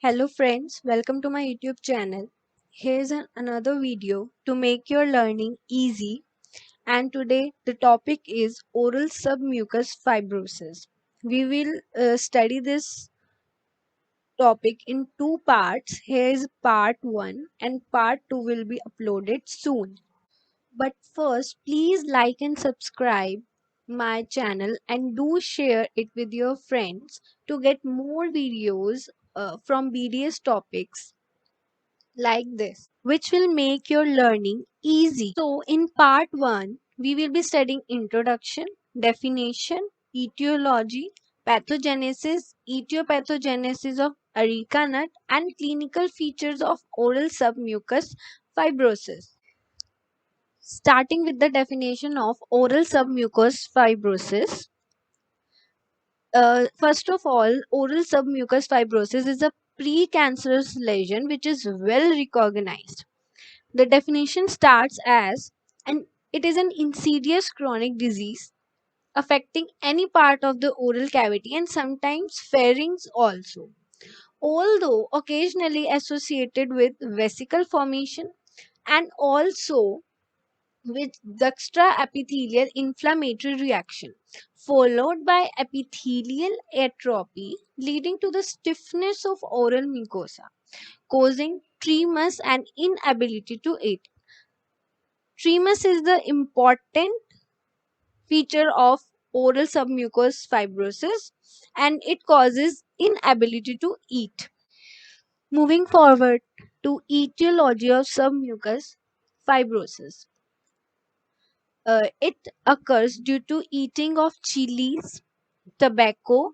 Hello friends, welcome to my YouTube channel. Here's another video to make your learning easy, and today the topic is oral submucous fibrosis. We will study this topic in two parts. Here's part 1 and part 2 will be uploaded soon. But first, please like and subscribe my channel and do share it with your friends to get more videos from BDS topics like this, which will make your learning easy. So, in part 1, we will be studying introduction, definition, etiology, pathogenesis, etiopathogenesis of areca nut, and clinical features of oral submucous fibrosis. Starting with the definition of oral submucous fibrosis. First of all, oral submucous fibrosis is a precancerous lesion which is well recognized. The definition starts as and it is an insidious chronic disease affecting any part of the oral cavity and sometimes pharynx also. Although occasionally associated with vesicle formation and also with juxtaepithelial inflammatory reaction, followed by epithelial atrophy leading to the stiffness of oral mucosa, causing tremors and inability to eat. Tremors is the important feature of oral submucous fibrosis and it causes inability to eat. Moving forward to etiology of submucous fibrosis. It occurs due to eating of chilies, tobacco,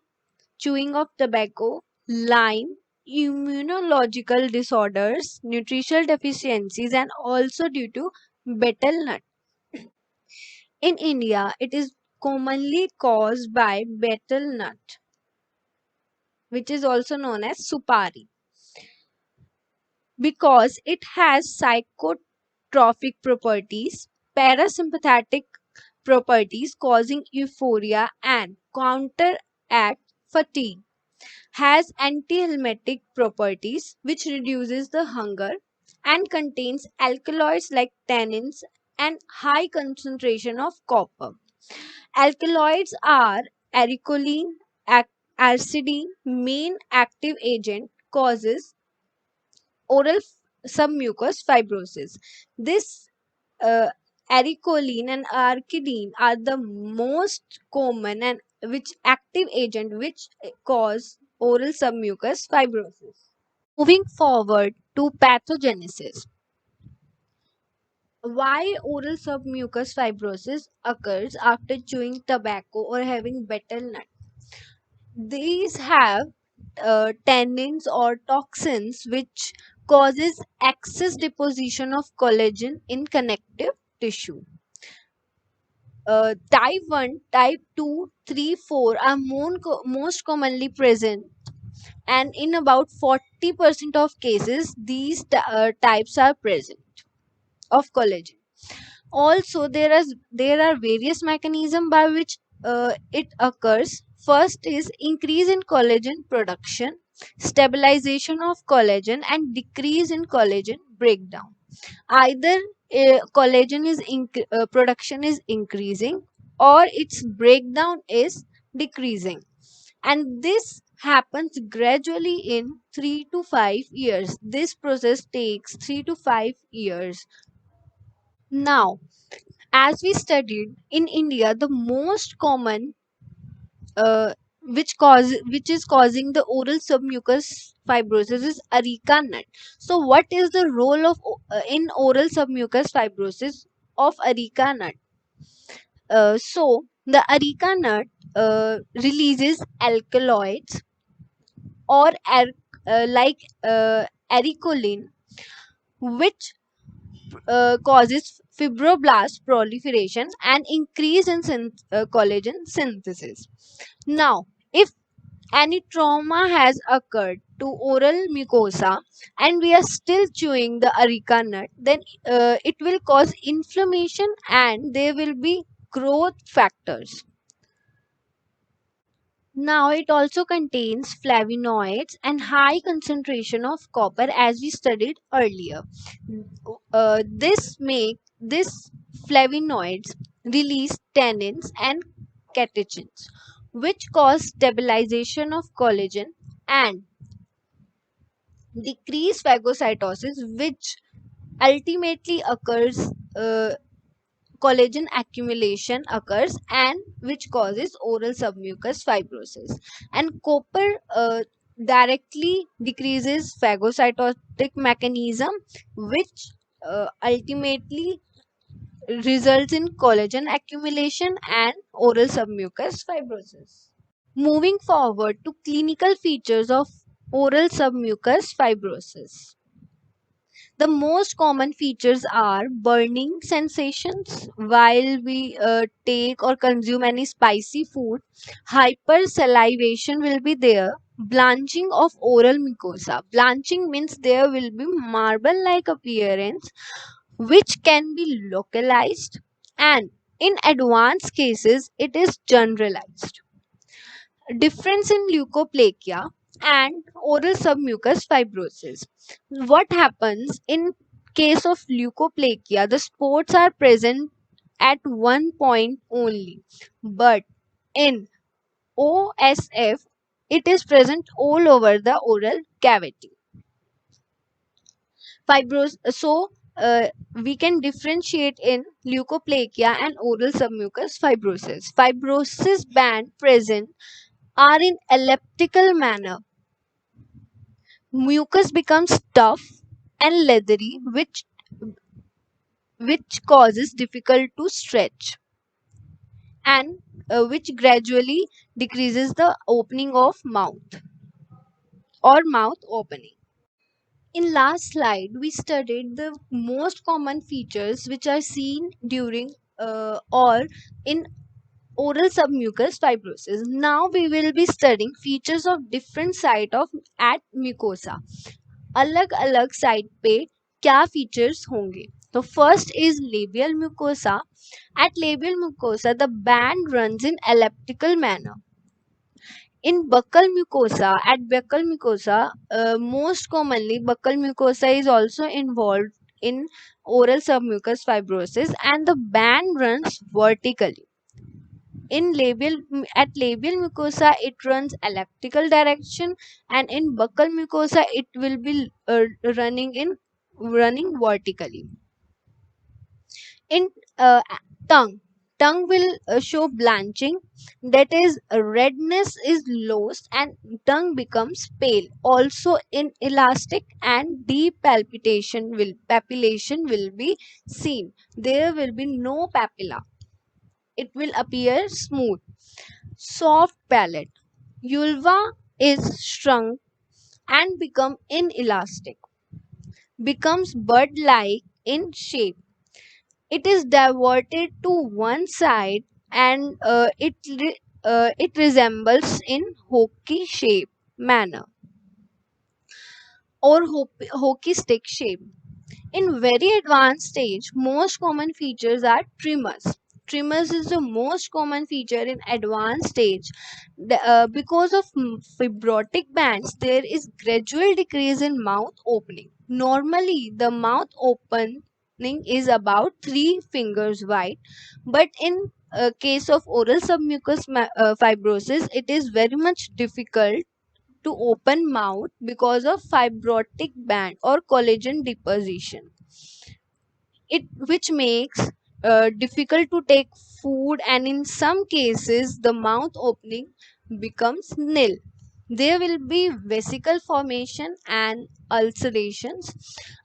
chewing of tobacco, lime, immunological disorders, nutritional deficiencies, and also due to betel nut. In India, it is commonly caused by betel nut, which is also known as supari, because it has psychotropic properties, parasympathetic properties causing euphoria and counteract fatigue, has antiemetic properties which reduces the hunger, and contains alkaloids like tannins and high concentration of copper. Alkaloids are ericoline, arcidine, main active agent causes oral submucous fibrosis. This uh, ericoline and arcidine are the most common and which active agent which cause oral submucous fibrosis. Moving forward to pathogenesis. Why oral submucous fibrosis occurs after chewing tobacco or having betel nut? These have tannins or toxins which causes excess deposition of collagen in connective tissue. Type 1, type 2, 3, 4 are most commonly present, and in about 40% of cases these types are present of collagen. Also, there are various mechanisms by which it occurs. First is increase in collagen production, stabilization of collagen, and decrease in collagen breakdown. Either collagen production is increasing or its breakdown is decreasing, and this happens gradually in 3 to 5 years. This process takes 3 to 5 years. Now, as we studied in India, the most common which is causing the oral submucous fibrosis is areca nut. So, what is the role of in oral submucous fibrosis of areca nut? The areca nut releases alkaloids or like ericoline, which causes fibroblast proliferation and increase in collagen synthesis. Now, if any trauma has occurred to oral mucosa and we are still chewing the areca nut, then it will cause inflammation and there will be growth factors. Now it also contains flavonoids and high concentration of copper as we studied earlier. This flavonoids release tannins and catechins, which cause stabilization of collagen and decrease phagocytosis, which ultimately occurs collagen accumulation occurs and which causes oral submucous fibrosis. And copper directly decreases phagocytotic mechanism, which ultimately results in collagen accumulation and oral submucous fibrosis. Moving forward to clinical features of oral submucous fibrosis. The most common features are burning sensations while we take or consume any spicy food. Hypersalivation will be there. Blanching of oral mucosa. Blanching means there will be marble like appearance which can be localized, and in advanced cases it is generalized. Difference in leukoplakia and oral submucous fibrosis. What happens in case of leukoplakia? The spots are present at one point only, but in OSF it is present all over the oral cavity. We can differentiate in leukoplakia and oral submucous fibrosis. Fibrosis band present are in elliptical manner. Mucus becomes tough and leathery, which causes difficult to stretch, and which gradually decreases the opening of mouth or mouth opening. In last slide, we studied the most common features which are seen during or in oral submucous fibrosis. Now we will be studying features of different site of at mucosa. अलग अलग side पे क्या features होंगे. तो first is labial mucosa. At labial mucosa, the band runs in elliptical manner. In buccal mucosa, most commonly buccal mucosa is also involved in oral submucous fibrosis, and the band runs vertically. At labial mucosa it runs elliptical direction, and in buccal mucosa it will be running vertically. In tongue tongue will show blanching, that is redness is lost and tongue becomes pale. Also in elastic and deep papillation will be seen. There will be no papilla, it will appear smooth. Soft palate. Vulva is shrunk and become inelastic, becomes bird-like in shape. It is diverted to one side, and it resembles in hockey shape manner or hockey stick shape. In very advanced stage, most common features are tremors. Tremors is the most common feature in advanced stage. Because of fibrotic bands, there is gradual decrease in mouth opening. Normally, the mouth opening is about 3 fingers wide, but in case of oral submucous fibrosis, it is very much difficult to open mouth because of fibrotic band or collagen deposition, it which makes difficult to take food, and in some cases the mouth opening becomes nil. There will be vesicle formation and ulcerations.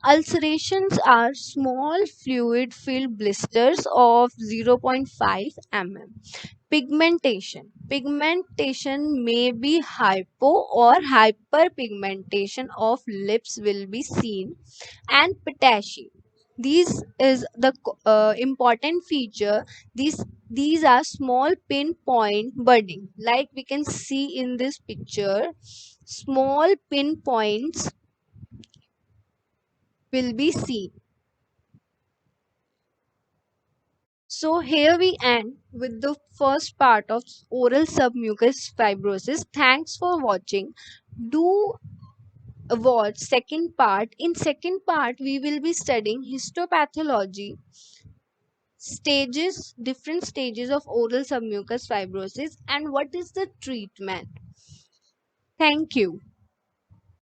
Ulcerations are small fluid filled blisters of 0.5 mm. Pigmentation may be hypo or hyperpigmentation of lips will be seen, and potassium. These is the important feature. These are small pinpoint budding, like we can see in this picture. Small pinpoints will be seen. So here we end with the first part of oral submucous fibrosis. Thanks for watching. Do watch second part. In second part we will be studying histopathology, stages, different stages of oral submucous fibrosis, and what is the treatment. Thank you.